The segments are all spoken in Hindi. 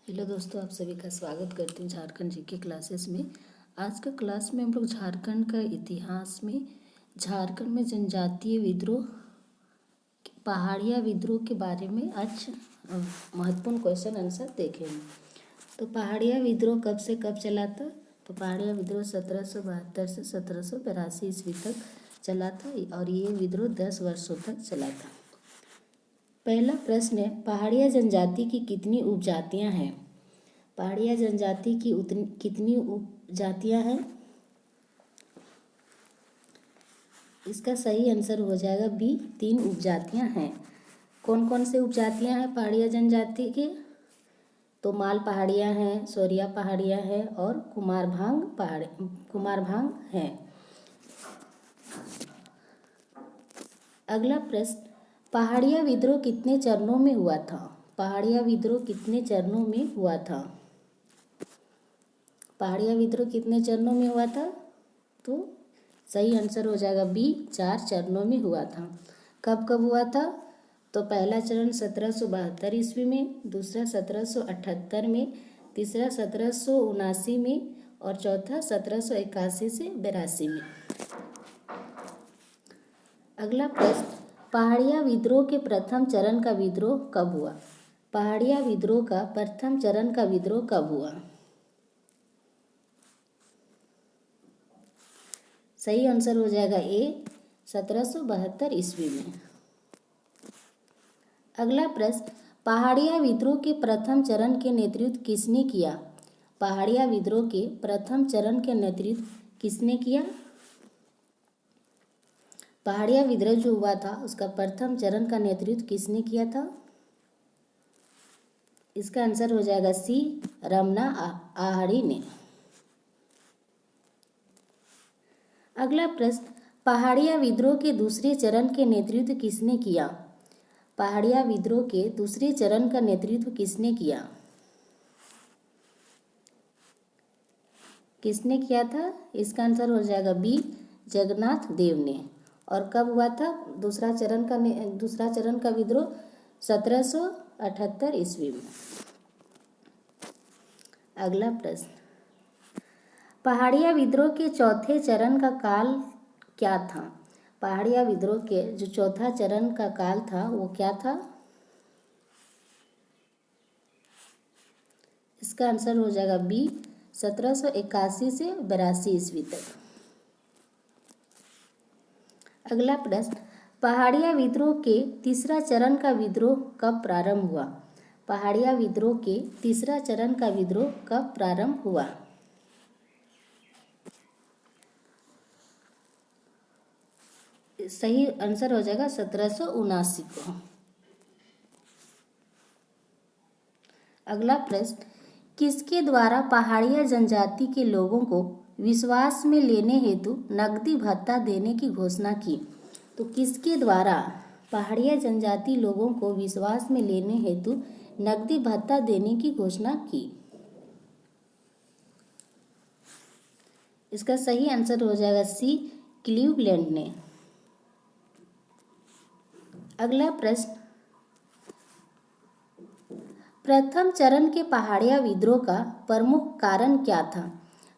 हेलो दोस्तों, आप सभी का स्वागत करती हूँ झारखंड जीके क्लासेस में। आज का क्लास में हम लोग झारखंड का इतिहास में झारखंड में जनजातीय विद्रोह, पहाड़िया विद्रोह के बारे में आज महत्वपूर्ण क्वेश्चन आंसर देखेंगे। तो पहाड़िया विद्रोह कब से कब चला था? तो पहाड़िया विद्रोह 1772 से 1782 ईस्वी तक चला था और ये विद्रोह 10 वर्षों तक चला था। पहला प्रश्न है, पहाड़िया जनजाति की कितनी उपजातियां हैं? पहाड़िया जनजाति की कितनी उपजातियां हैं? इसका सही आंसर हो जाएगा बी, 3 उपजातियां हैं। कौन कौन से उपजातियां हैं पहाड़िया जनजाति के? तो माल पहाड़िया हैं, सोरिया पहाड़िया है और कुमार भांग हैं। अगला प्रश्न, पहाड़िया विद्रोह कितने चरणों में हुआ था? पहाड़िया विद्रोह कितने चरणों में हुआ था? पहाड़िया विद्रोह कितने चरणों में हुआ था? तो सही आंसर हो जाएगा बी, 4 चरणों में हुआ था। कब कब हुआ था? तो पहला चरण 1772 ईस्वी में, दूसरा 1778 में, तीसरा 1779 में और चौथा 1781 से 82 में। अगला प्रश्न, पहाड़िया विद्रोह के प्रथम चरण का विद्रोह कब हुआ? पहाड़िया विद्रोह का प्रथम चरण का विद्रोह कब हुआ? सही आंसर हो जाएगा ए, 1772 ईस्वी में। अगला प्रश्न, पहाड़िया विद्रोह के प्रथम चरण के नेतृत्व किसने किया? पहाड़िया विद्रोह के प्रथम चरण के नेतृत्व किसने किया? पहाड़िया विद्रोह जो हुआ था उसका प्रथम चरण का नेतृत्व किसने किया था? इसका आंसर हो जाएगा सी, रमना आहड़ी ने। अगला प्रश्न, पहाड़िया विद्रोह के दूसरे चरण के नेतृत्व किसने किया? पहाड़िया विद्रोह के दूसरे चरण का नेतृत्व किसने किया? किसने किया था? इसका आंसर हो जाएगा बी, जगन्नाथ देव ने। और कब हुआ था दूसरा चरण का विद्रोह? 1778 ईस्वी में। अगला प्रश्न, पहाड़िया विद्रोह के चौथे चरण का काल क्या था? पहाड़िया विद्रोह के जो चौथा चरण का काल था वो क्या था? इसका आंसर हो जाएगा बी, 1781 से 82 ईस्वी तक। अगला प्रश्न, पहाड़िया विद्रोह के तीसरा चरण का विद्रोह कब प्रारंभ हुआ? पहाड़िया विद्रोह के तीसरा चरण का विद्रोह कब प्रारंभ हुआ? सही आंसर हो जाएगा 1779 को। अगला प्रश्न, किसके द्वारा पहाड़िया जनजाति के लोगों को विश्वास में लेने हेतु नकदी भत्ता देने की घोषणा की? तो किसके द्वारा पहाड़िया जनजाति लोगों को विश्वास में लेने हेतु नकदी भत्ता देने की घोषणा की? इसका सही आंसर हो जाएगा सी, क्लीवलैंड ने। अगला प्रश्न, प्रथम चरण के पहाड़िया विद्रोह का प्रमुख कारण क्या था?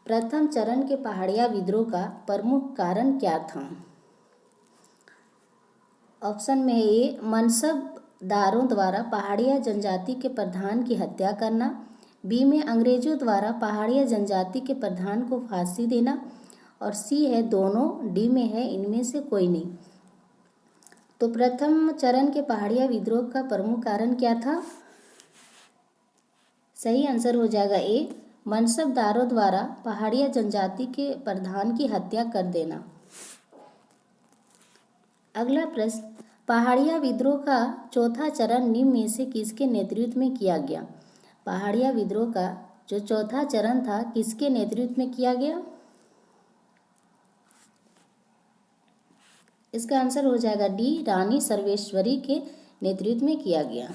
प्रथम चरण के पहाड़िया विद्रोह का प्रमुख कारण क्या था? ऑप्शन में है ए, मनसबदारों द्वारा पहाड़िया जनजाति के प्रधान की हत्या करना, बी में अंग्रेजों द्वारा पहाड़िया जनजाति के प्रधान को फांसी देना और सी है दोनों, डी में है इनमें से कोई नहीं। तो प्रथम चरण के पहाड़िया विद्रोह का प्रमुख कारण क्या था? सही आंसर हो जाएगा ए, मनसबदारों द्वारा पहाड़िया जनजाति के प्रधान की हत्या कर देना। अगला प्रश्न, पहाड़िया विद्रोह का चौथा चरण निम्न में से किसके नेतृत्व में किया गया? पहाड़िया विद्रोह का जो चौथा चरण था किसके नेतृत्व में किया गया? इसका आंसर हो जाएगा डी, रानी सर्वेश्वरी के नेतृत्व में किया गया।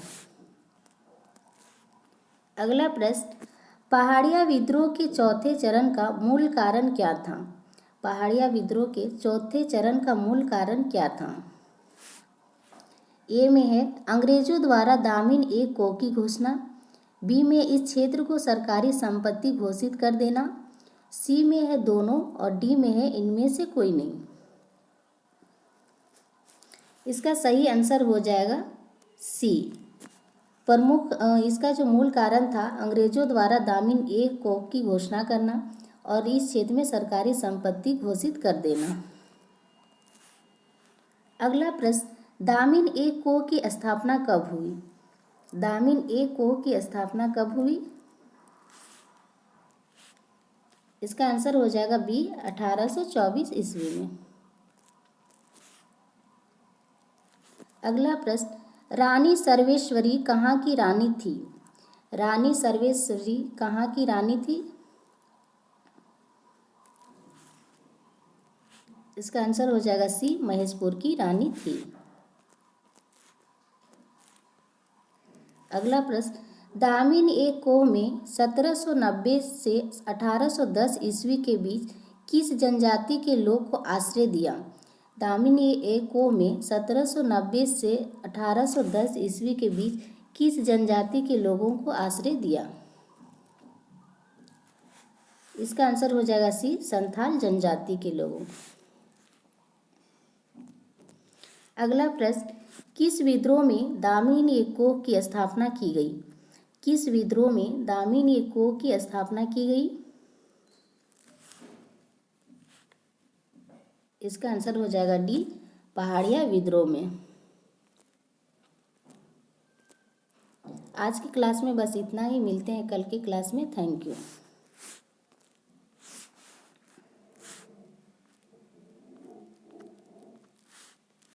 अगला प्रश्न, पहाड़िया विद्रोह के चौथे चरण का मूल कारण क्या था? पहाड़िया विद्रोह के चौथे चरण का मूल कारण क्या था? ए में है अंग्रेजों द्वारा दामिन एक को की घोषणा, बी में इस क्षेत्र को सरकारी संपत्ति घोषित कर देना, सी में है दोनों और डी में है इनमें से कोई नहीं। इसका सही आंसर हो जाएगा सी। प्रमुख इसका जो मूल कारण था अंग्रेजों द्वारा दामिन ए को की घोषणा करना और इस क्षेत्र में सरकारी संपत्ति घोषित कर देना। अगला प्रश्न, दामिन ए को की स्थापना कब हुई? दामिन ए को की स्थापना कब हुई? इसका आंसर हो जाएगा बी 1824 ईस्वी में। अगला प्रश्न, रानी सर्वेश्वरी कहाँ की रानी थी? रानी सर्वेश्वरी कहाँ की रानी थी? इसका आंसर हो जाएगा सी, महेशपुर की रानी थी। अगला प्रश्न, दामिन ए कोह में 1790 से 1810 ईस्वी के बीच किस जनजाति के लोग को आश्रय दिया? दामिन ए कोह में 1790 से 1810 ईस्वी के बीच किस जनजाति के लोगों को आश्रय दिया? इसका आंसर हो जाएगा सी, संथाल जनजाति के लोगों को। अगला प्रश्न, किस विद्रोह में दामिन ए कोह की स्थापना की गई? किस विद्रोह में दामिन ए कोह की स्थापना की गई? इसका आंसर हो जाएगा डी, पहाड़िया विद्रोह में। आज की क्लास में बस इतना ही, मिलते हैं कल की क्लास में। Thank you.